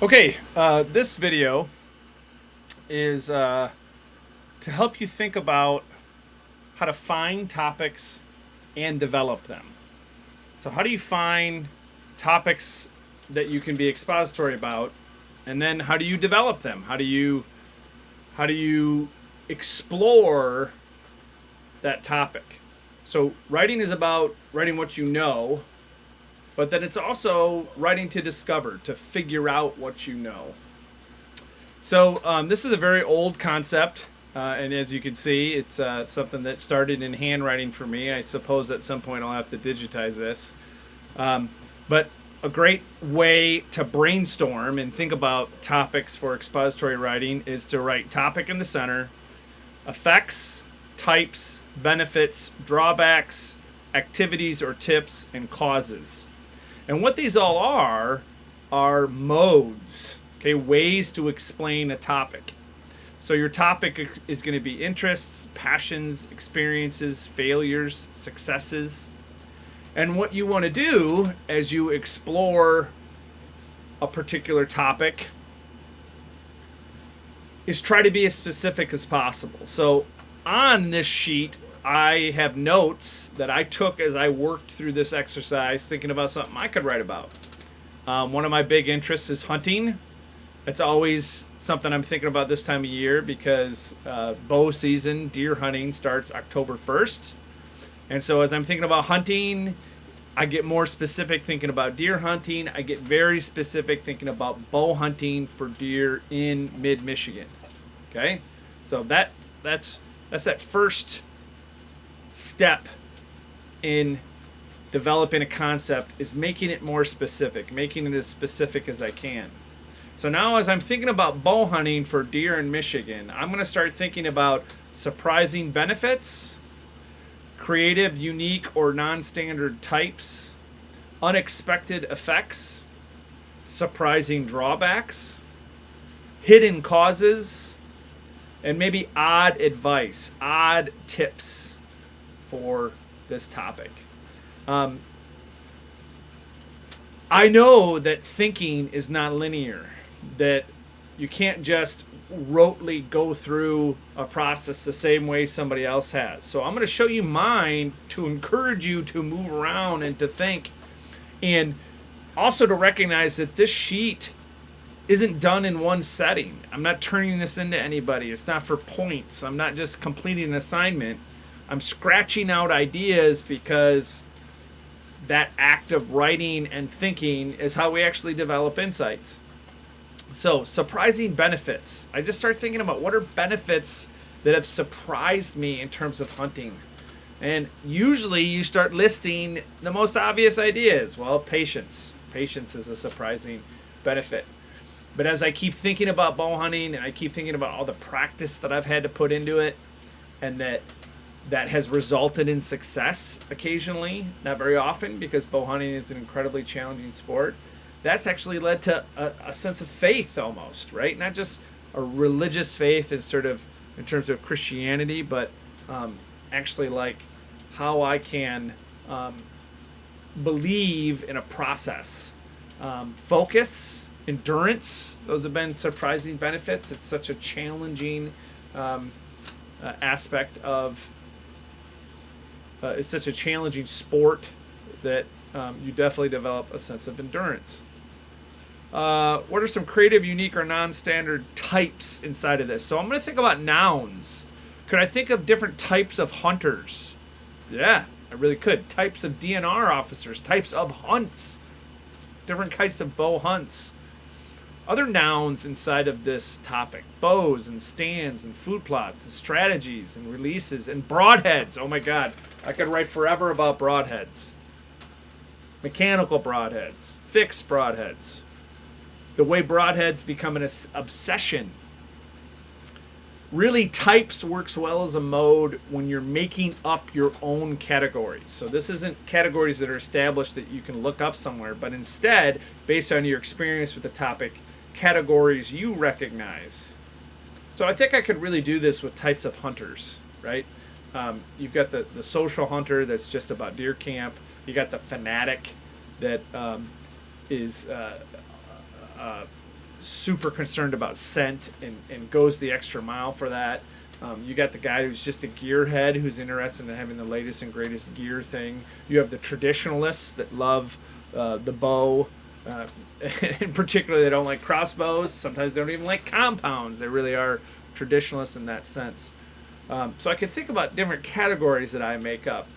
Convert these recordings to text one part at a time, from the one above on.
Okay, this video is to help you think about how to find topics and develop them. So, how do you find topics that you can be expository about, and then how do you develop them? How do you explore that topic? So, writing is about writing what you know, but then it's also writing to discover, to figure out what you know. So this is a very old concept, and as you can see, it's something that started in handwriting for me. I suppose at some point I'll have to digitize this. But a great way to brainstorm and think about topics for expository writing is to write topic in the center, effects, types, benefits, drawbacks, activities or tips, and causes. And what these all are modes, okay, ways to explain a topic. So your topic is going to be interests, passions, experiences, failures, successes. And what you want to do as you explore a particular topic is try to be as specific as possible. So on this sheet, I have notes that I took as I worked through this exercise, thinking about something I could write about. One of my big interests is hunting. It's always something I'm thinking about this time of year because bow season, deer hunting, starts October 1st. And so as I'm thinking about hunting, I get more specific thinking about deer hunting. I get very specific thinking about bow hunting for deer in mid-Michigan. Okay? So that's that first step in developing a concept, is making it more specific, making it as specific as I can. So now as I'm thinking about bow hunting for deer in Michigan, I'm going to start thinking about surprising benefits, creative, unique, or non-standard types, unexpected effects, surprising drawbacks, hidden causes, and maybe odd advice, odd tips for this topic. I know that thinking is not linear, that you can't just rotely go through a process the same way somebody else has. So I'm going to show you mine to encourage you to move around and to think, and also to recognize that this sheet isn't done in one setting. I'm not turning this into anybody. It's not for points. I'm not just completing an assignment. I'm scratching out ideas because that act of writing and thinking is how we actually develop insights. So, surprising benefits. I just started thinking about what are benefits that have surprised me in terms of hunting. And usually you start listing the most obvious ideas. Well, patience. Patience is a surprising benefit. But as I keep thinking about bow hunting and I keep thinking about all the practice that I've had to put into it, and that has resulted in success occasionally, not very often, because bow hunting is an incredibly challenging sport. That's actually led to a sense of faith almost, right? Not just a religious faith in sort of in terms of Christianity, but actually like how I can believe in a process. Focus, endurance, those have been surprising benefits. It's such a challenging aspect of it's such a challenging sport that you definitely develop a sense of endurance. What are some creative, unique, or non-standard types inside of this? So I'm going to think about nouns. Could I think of different types of hunters? Yeah, I really could. Types of DNR officers, types of hunts, different kinds of bow hunts. Other nouns inside of this topic: bows and stands and food plots and strategies and releases and broadheads. Oh my God, I could write forever about broadheads. Mechanical broadheads, fixed broadheads, the way broadheads become an obsession. Really, types works well as a mode when you're making up your own categories. So this isn't categories that are established that you can look up somewhere, but instead, based on your experience with the topic, categories you recognize. So I think I could really do this with types of hunters, right? You've got the social hunter that's just about deer camp. You got the fanatic that is super concerned about scent and goes the extra mile for that. You got the guy who's just a gearhead who's interested in having the latest and greatest gear thing. You have the traditionalists that love the bow. In particular, they don't like crossbows. Sometimes they don't even like compounds. They really are traditionalists in that sense. So I can think about different categories that I make up.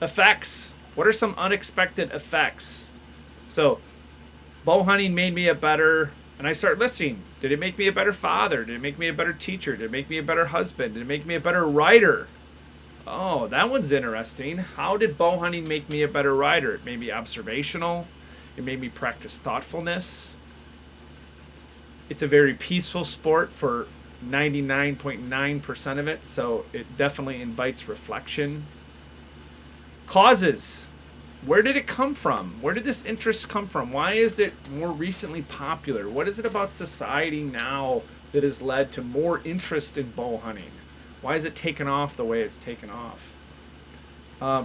Effects. What are some unexpected effects? So bow hunting made me a better, and I start listening. Did it make me a better father? Did it make me a better teacher? Did it make me a better husband? Did it make me a better writer? Oh, that one's interesting. How did bow hunting make me a better writer? It made me observational. It made me practice thoughtfulness. It's a very peaceful sport for 99.9% of it, so it definitely invites reflection. Causes. Where did it come from? Where did this interest come from? Why is it more recently popular? What is it about society now that has led to more interest in bow hunting? Why is it taken off the way it's taken off?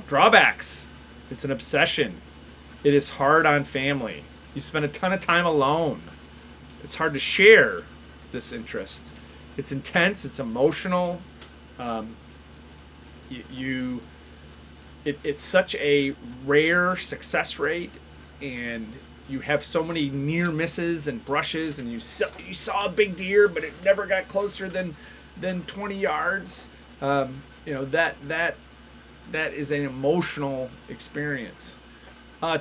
Drawbacks. It's an obsession. It is hard on family. You spend a ton of time alone. It's hard to share this interest. It's intense. It's emotional. It's such a rare success rate, and you have so many near misses and brushes, and you saw a big deer, but it never got closer than 20 yards. That is an emotional experience.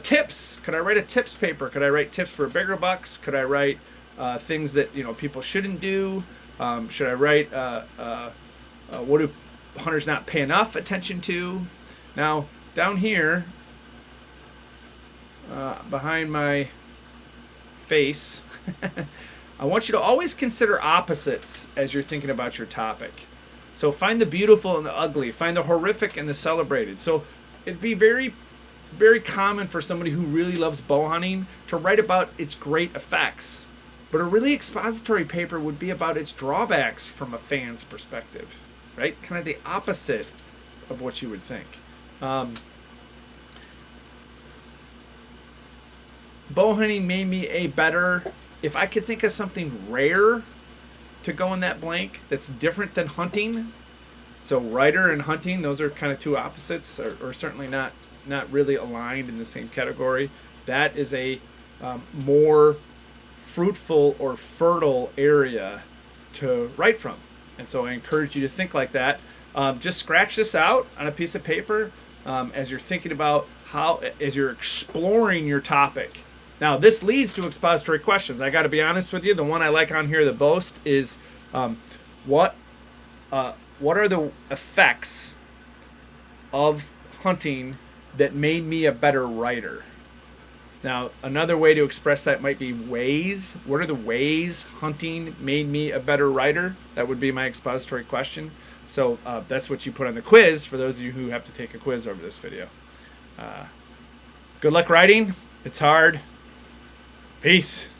Tips. Could I write a tips paper? Could I write tips for bigger bucks? Could I write things that people shouldn't do? Should I write what do hunters not pay enough attention to? Now down here, behind my face, I want you to always consider opposites as you're thinking about your topic. So find the beautiful and the ugly. Find the horrific and the celebrated. So it'd be very, very common for somebody who really loves bow hunting to write about its great effects. But a really expository paper would be about its drawbacks from a fan's perspective, right? Kind of the opposite of what you would think. Bow hunting made me a better, if I could think of something rare to go in that blank that's different than hunting. So writer and hunting, those are kind of two opposites, or certainly not really aligned in the same category. That is a more fruitful or fertile area to write from. And so I encourage you to think like that. Just scratch this out on a piece of paper as you're thinking about as you're exploring your topic. Now, this leads to expository questions. I got to be honest with you. The one I like on here the most is what are the effects of hunting that made me a better writer? Now, another way to express that might be ways. What are the ways hunting made me a better writer? That would be my expository question. So that's what you put on the quiz for those of you who have to take a quiz over this video. Good luck writing. It's hard. Peace.